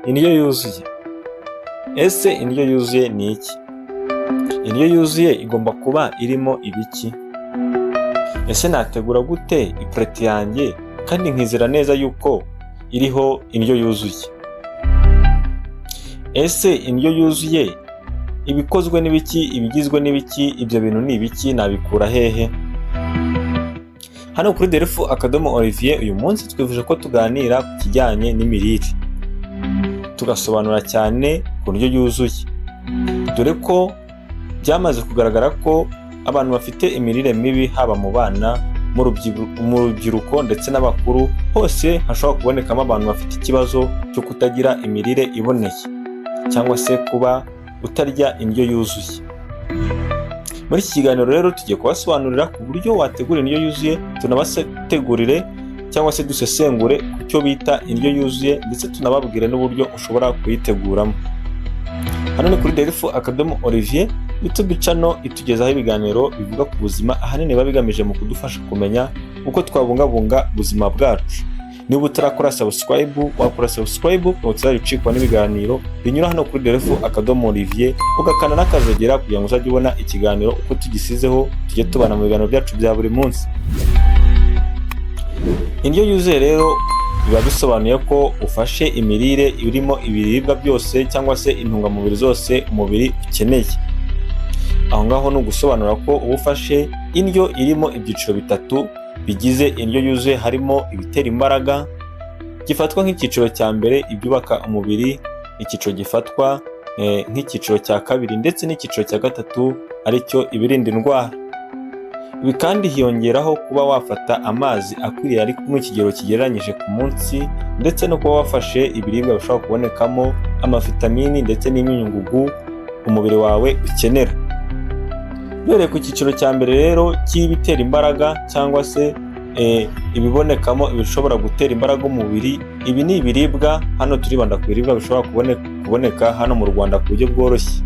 Indyo yuzuye. Ese indyo yuzuye ni iki? Indyo yuzuye igomba kuba irimo ibiki? Ese nategura gute ipureti yanjye kandi nkizera neza yuko iriho indyo yuzuye? Ese indyo yuzuye ibikozwe n'ibiki, ibigizwe n'ibiki, ibyo bintu ni ibiki, nabikura hehe? Hano kuri Delphin_Olivier uyu munsi twifuje ko tuganira ku kijyanye n'imirire, tugasobanura cyane ku ndyo yuzuye, dore ko byamaze kugaragara ko abantu bafite imirire mibi, haba mu bana, mu rubyiruko ndetse n'abakuru, hose hashobora kubonekamo abantu bafite ikibazo cyo kutagira imirire iboneye cyangwa se kuba utarya indyo yuzuye. Muri iki kiganiro rero tugiye kubasobanurira ku buryo wategura indyo yuzuye, tunabategurire cyangwa se dusesengure ku cyo bita indyo yuzuye, ndetse tunababwire n'uburyo ushobora kuyiteguramo. Hano ni kuri Delphin_Olivier YouTube channel itugezaho ibiganiro bivuga ku buzima, ahanini biba bigamije mu kudufasha kumenya uko twabungabunga ubuzima bwacu. Niba utarakora subscribe, wakora subscribe ngo utazabicikwa n'ibiganiro binyura hano kuri Delphin_Olivier, ugakana n'akazogera kugira ngo uzajye ubona ikiganiro uko tugisizeho, tujye tubana mu biganiro byacu bya buri munsi. Indyo yuzuye rero biba bisobanuye ko ufashe imirire irimo ibiribwa byose cyangwa se intungamubiri zose umubiri ukeneye. Aho ngaho ni ugusobanura ko uba ufashe indyo irimo ibyiciro bitatu bigize indyo yuzuye, harimo ibitera imbaraga, gifatwa nk'icyiciro cya mbere ibyubaka umubiri, icyiciro gifatwa nk'icyiciro cya kabiri, ndetse n'icyiciro cya gatatu aricyo ibirinda indwara. Ibi kandi hiyongeraho kuba wafata amazi akwiriye ari mu kigero kigereranyije ku munsi, ndetse no kuba wafashe ibiribwa bishobora kubonekamo amavitamini ndetse n'imyunyungugu umubiri wawe ukenera. Duhereye ku cyiciro cya mbere rero cy'ibitera imbaraga cyangwa se ibibonekamo ibishobora gutera imbaraga umubiri, ibi ni ibiribwa, hano turibanda ku biribwa bishobora kuboneka hano mu Rwanda ku buryo bworoshye.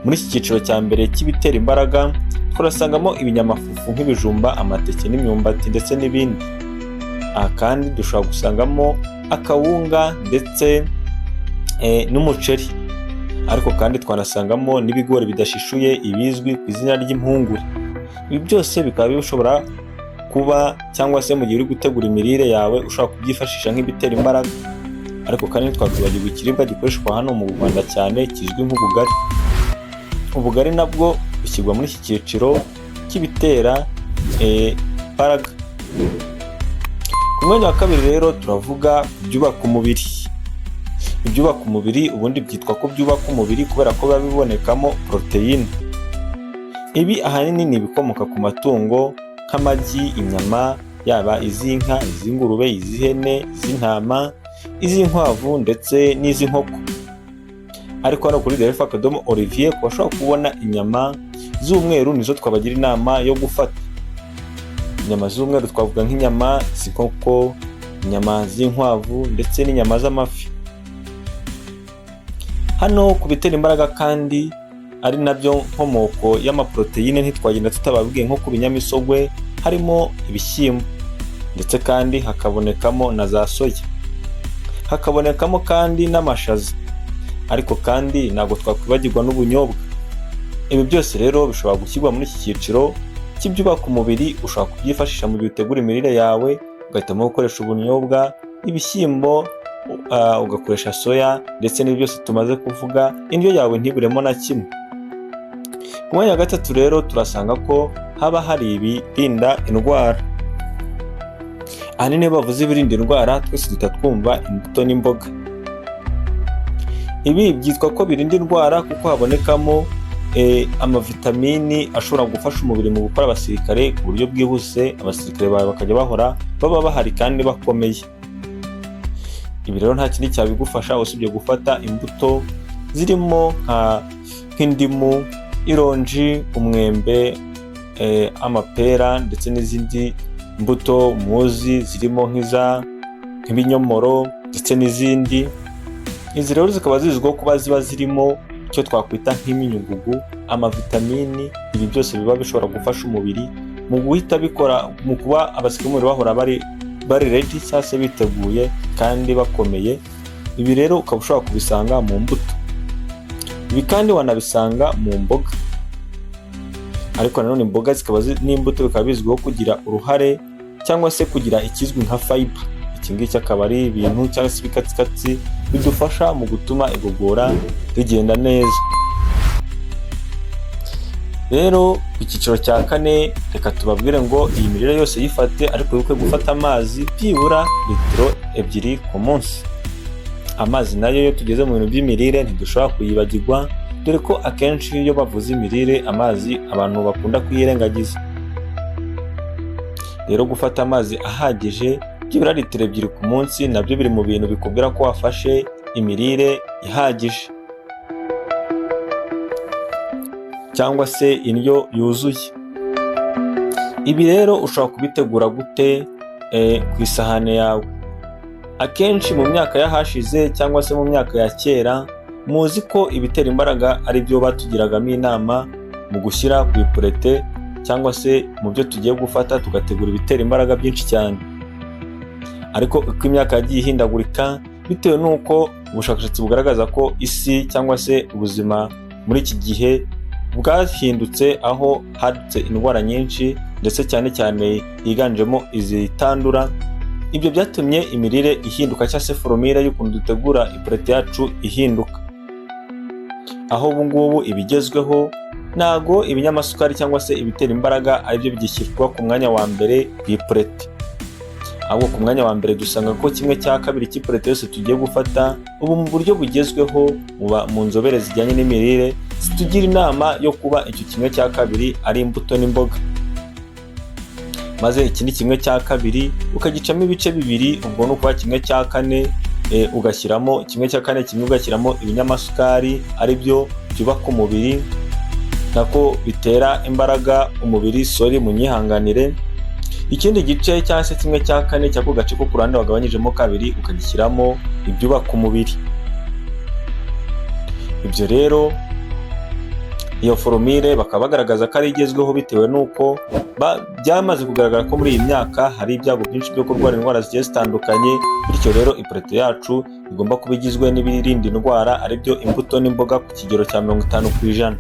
Muri iki cyiciro cya mbere cy'ibitera imbaraga turasangamo ibinyamafufu nk'ibijumba, amateke n'imyumbati ndetse n'ibindi. Aha kandi dushobora gusangamo akawunga ndetse n'umuceri, ariko kandi twanasangamo n'ibigori bidashishuye ibizwi ku izina ry'impungure. Ibi byose bikaba bishobora kuba cyangwa se mu gihe uri gutegura imirire yawe ushobora kubyifashisha nk'ibitera imbaraga. Ariko kandi ntitwakwibagirwa ikiribwa gikoreshwa hano mu Rwanda cyane kizwi nk'ubugari. Ubugari nabwo bushyirwa muri iki cyiciro cy'ibitera imbaraga. Ku mwanya wa kabiri rero turavuga ibyubaka umubiri. Ibyubaka umubiri ubundi byitwa ko byubaka umubiri kubera ko biba bibonekamo poroteyine. Ibi ahanini ni ibikomoka ku matungo nk'amagi, inyama, yaba iz'inka, iz'ingurube, iz'ihene, iz'intama, iz'inkwavu ndetse n'iz'inkoko. Ariko hano kuri Delphin_Olivier ku bashobora kubona inyama z'umweru nizo twabagira inama yo gufata. Inyama z'umweru twavuga nk'inyama z'inkoko, inyama z'inkwavu ndetse n'inyama z'amafi. Hano ku bitera imbaraga kandi ari nabyo nkomoko y'amaporoteyine ntitwagenda tutababwiye nko ku binyamisogwe, harimo ibishyimbo ndetse kandi hakabonekamo na za soya, hakabonekamo kandi n'amashaza, ariko kandi ntabwo twakwibagirwa n'ubunyobwa. Ibi byose rero bishobora gushyirwa muri iki cyiciro cy'ibyubaka umubiri. Ushobora kubyifashisha mu gihe utegura imirire yawe, ugahitamo gukoresha ubunyobwa, ibishyimbo, ugakoresha soya ndetse n'ibyo byose tumaze kuvuga, indyo yawe ntiburemo na kimwe. Ku mwanya wa gatatu rero turasanga ko haba hari ibirinda indwara. Ahanini iyo bavuze ibirinda indwara twese duhita twumva imbuto n'imboga. Ibi byitwa ko birinda indwara kuko habonekamo amavitamini ashobora gufasha umubiri mu gukora abasirikare ku buryo bwihuse, abasirikare bawe bakajya baba bahari kandi bakomeye. Ibi rero nta kindi cyabigufasha usibye gufata imbuto zirimo nk'indimu, ironji, umwembe, amapera ndetse n'izindi mbuto muzi zirimo nk'ibinyomoro ndetse n'izindi. Izi rero zikaba zizwiho kuba ziba zirimo icyo twakwita nk'imyunyungugu, amavitamini. Ibi byose biba bishobora gufasha umubiri mu guhita bikora, mu kuba abasirikare bahora bari ready cyangwa se biteguye kandi bakomeye Ibi rero ukaba ushobora kubisanga mu mbuto. Ibi kandi wanabisanga mu mboga. Ariko nanone imboga n'imbuto bikaba bizwiho kugira uruhare cyangwa se kugira ikizwi nka fiber. Iki ngiki akaba ari ibintu cyangwa se ibikatsikatsi bidufasha mu gutuma igogora rigenda neza. Rero icyiciro cya kane, reka tubabwire ngo iyi mirire yose yifate, ariko wibuke gufata amazi byibura litiro 2 ku munsi. Amazi nayo iyo tugeze mu bintu by'imirire ntidushobora kuyibagirwa, dore ko akenshi iyo bavuze imirire amazi abantu bakunda kuyirengagiza. Rero gufata amazi ahagije byibura litiro 2 ku munsi nabyo biri mu bintu bikubwira ko wafashe imirire ihagije cyangwa se indyo yuzuye. Ibi rero ushobora kubitegura gute ku isahane yawe? Akenshi mu myaka yahashize cyangwa se mu myaka ya kera, muzi ko ibitera imbaraga ari byo batugiragamo inama mu gushyira ku ipurete cyangwa se mu byo tugiye gufata tugategura ibitera imbaraga byinshi cyane. Ariko uko imyaka yagiye ihindagurika bitewe n'uko ubushakashatsi bugaragaza ko isi cyangwa se ubuzima muri iki gihe bwahindutse, aho hadutse indwara nyinshi ndetse cyane cyane higanjemo izitandura. Ibyo byatumye imirire ihinduka cyangwa se formule y'ukuntu dutegura ipurete yacu ihinduka, aho ubu ngubu ibigezweho ntago ibinyamasukari cyangwa se ibitera imbaraga aribyo bigishyirwa ku mwanya wa mbere ku ipurete, ahubwo ku mwanya wa mbere dusanga ko 1/2 cy'ipurete yose tugiye gufata ubu mu buryo bugezweho mu nzobere zijyanye n'imirire zitugira inama yo kuba icyo 1/2 ari imbuto n'imboga, maze ikindi 1/2 ukagicamo ibice bibiri, ubwo ni ukuba 1/4 ugashyiramo 1/4 kimwe ugashyiramo ibinyamasukari aribyo byubaka umubiri nako bitera imbaraga umubiri, munyihanganire. Ikindi gice cyangwa se 1/4 cy'ako gace ko ku ruhande wagabanyijemo 2 ukagishyiramo ibyubaka umubiri. Ibyo rero iyo formule bakaba bagaragaza ko ari igezweho bitewe n'uko byamaze kugaragara ko muri iyi myaka hari ibyago byinshi byo kurwara indwara zigiye zitandukanye. Bityo rero ipurete yacu igomba kuba igizwe n'ibirinda indwara aribyo imbuto n'imboga ku kigero cya 50%,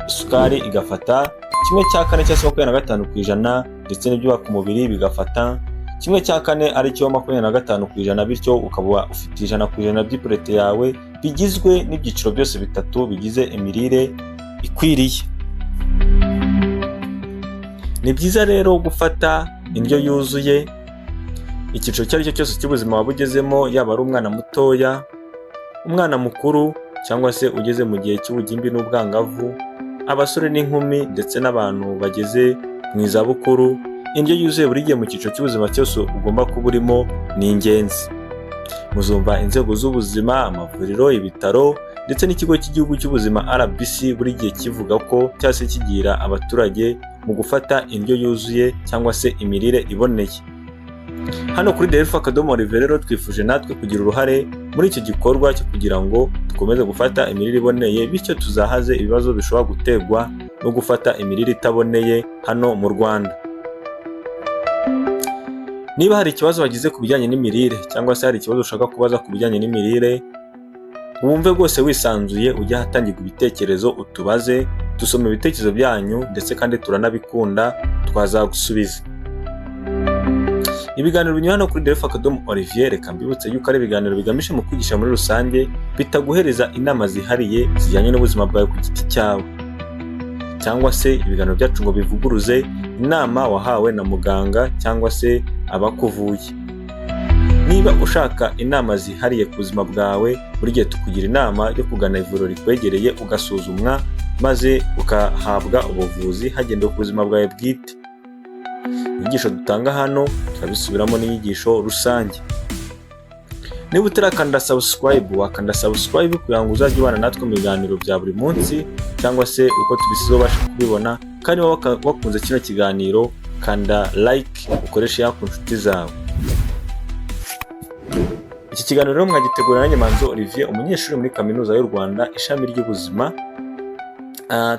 isukari igafata 1/4 cyangwa se 25%, ndetse n'ibyubaka umubiri bigafata 1/4 aricyo 25%, bityo ukaba ufite 100% by'ipurete yawe bigizwe n'ibyiciro byose bitatu bigize imirire ikwiriye. Ni byiza rero gufata indyo yuzuye icyiciro icyo ari cyo cyose cy'ubuzima waba ugezemo, yaba ari umwana mutoya, umwana mukuru, cyangwa se ugeze mu gihe cy'ubugimbi n'ubwangavu, abasore n'inkumi ndetse n'abantu bageze mu izabukuru. Indyo yuzuye buri gihe mu cyiciro cy'ubuzima cyose ugomba kuba urimo ni ingenzi. Muzumva inzego z'ubuzima, amavuriro, ibitaro ndetse n'ikigo cy'igihugu cy'ubuzima RBC buri gihe kivuga ko cyangwa se kigira abaturage mu gufata indyo yuzuye cyangwa se imirire iboneye. Hano kuri Delphi rero twifuje natwe kugira uruhare muri icyo gikorwa cyo kugira ngo dukomeze gufata imirire iboneye, bityo tuzahaze ibibazo bishobora guterwa no gufata imirire itaboneye hano mu Rwanda. Niba hari ikibazo wagize ku bijyanye n'imirire cyangwa se hari ikibazo ushaka kubaza ku bijyanye n'imirire, wumve rwose wisanzuye ujye ahatangirwa ibitekerezo utubaze, dusome ibitekerezo byanyu ndetse kandi turanabikunda twazagusubiza. Ibiganiro binyura hano kuri Delphi reka mbibutse yuko ari ibiganiro bigamije mu kwigisha muri rusange, bitaguhereza inama zihariye zijyanye n'ubuzima bwawe ku giti cyawe, cyangwa se ibiganiro byacu ngo bivuguruze inama wahawe na muganga cyangwa se abakuvuye. Niba ushaka inama zihariye ku buzima bwawe, buri gihe tukugira inama yo kugana ivuriro rikwegereye ugasuzumwa maze ugahabwa ubuvuzi hagendewe ku buzima bwawe bwite. Inyigisho dutanga hano turabisubiramo n'inyigisho rusange. Niba utarakanda subscribe, wakanda subscribe kugira ngo uzajye ubana natwe mu biganiro bya buri munsi cyangwa se uko tubisize ubasha kubibona. Kandi wakunze kino kiganiro, kanda like ukoreshe ku nshuti zawe. Iki kiganiro rero mwagitegura nanjye Manzo Olivier, umunyeshuri muri Kaminuza y'u Rwanda ishami ry'ubuzima.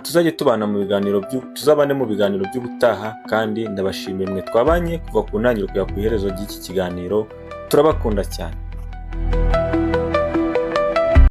Tuzajye tubana mu biganiro tuzabane mu biganiro by'ubutaha, kandi ndabashimiye mwe twabanye kuva ku ntangiriro kugera ku iherezo ry'iki kiganiro. Turabakunda cyane.